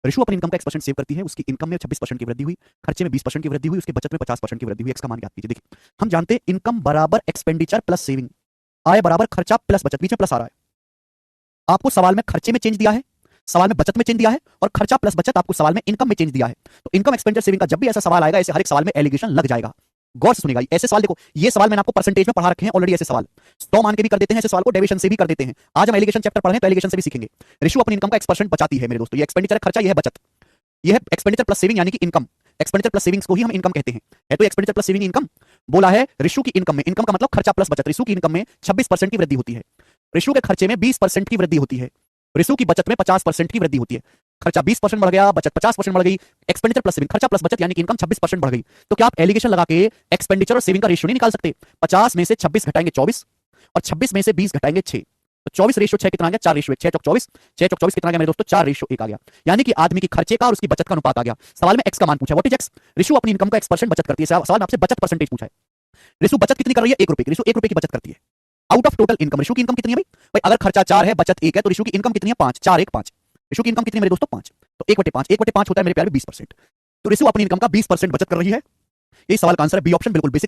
रिशु अपनी इनकम का X% save करती है, उसकी इनकम में 26% की वृद्धि हुई, खर्चे में 20% की वृद्धि हुई, उसकी बचत में 50% की वृद्धि हुई। एक्स का मान ज्ञात कीजिए। देखिए, हम जानते हैं इनकम बराबर एक्सपेंडिचर प्लस सेविंग, आय बराबर खर्चा प्लस बचत, बीच में प्लस आ रहा है। आपको सवाल में खर्चे में चेंज दिया है, सवाल में बचत में चेंज दिया है, और खर्चा प्लस बचत आपको सवाल में इनकम में चेंज दिया है। तो इनकम एक्सपेंडिचर सेविंग का जब भी ऐसा सवाल आएगा, ऐसे हर एक सवाल में एलिगेशन लग जाएगा। गौर से सुनेगा, ऐसे सवाल देखो, ये सवाल मैंने आपको परसेंटेज में पढ़ा रखे हैं ऑलरेडी। ऐसे सवाल 100 मान के भी कर देते हैं, ऐसे सवाल को डेविएशन से भी कर देते हैं। आज हम एलिगेशन चैप्टर पढ़ रहे हैं तो एलिगेशन से भी सीखेंगे। रिशु अपनी इनकम का X% बचाती है मेरे दोस्तों। ये एक्सपेंडिचर है, खर्चा, ये है बचत। ये है एक्सपेंडिचर प्लस सेविंग यानी कि इनकम। एक्सपेंडिचर प्लस सेविंग्स को ही हम इनकम कहते हैं। है तो एक्सपेंडिचर प्लस सेविंग इनकम। बोला है रिशु की इनकम में, इनकम का मतलब खर्चा प्लस बचत, रिशु की इनकम में 26% की वृद्धि होती है, रिशु के खर्चे में 20% की वृद्धि होती है, रिशु की बचत में 50% की वृद्धि होती है। खर्चा 20% बढ़ गया, बचत 50% बढ़ गई। एक्सपेंडिचर प्लस सेविंग, खर्चा प्लस बचत यानी कि इनकम 26% बढ़ गई। तो क्या आप एलिगेशन लगा के एक्सपेंडिचर और सेविंग का रेशियो नहीं निकाल सकते? 50 में से 26 घटाएंगे 24, और 26 में से 20 घटाएंगे 6, तो 24:6 कितना आ गया? 4:1। 6 चौक 24, 6 चौक 24 कितना आ गया मेरे दोस्तों? 4:1 आ गया। यानी कि आदमी की खर्चे का और उसकी बचत का अनुपात आ गया। सवाल में एक्स का मान पूछा, व्हाट इज एक्स? रिशु अपनी इनकम का X% बचत करती है। सवाल में आपसे बचत परसेंटेज पूछा है। रिशु बचत कितनी कर रही है? 1 रुपए की। रिशु 1 रुपए की बचत करती है out of total income. Rishu की इनकम कितनी है भाई? अगर खर्चा 4 है, बचत 1 है, तो रिशु की इनकम कितनी है? 5। 4 1 5। रिशु की इनकम कितनी है मेरे दोस्तों? 5। तो 1/5, 1/5 होता है मेरे प्यारे 20%। तो रिशु अपनी इनकम का 20% बचत कर रही है। यही सवाल का आंसर है, बी ऑप्शन, बिल्कुल बेसिक।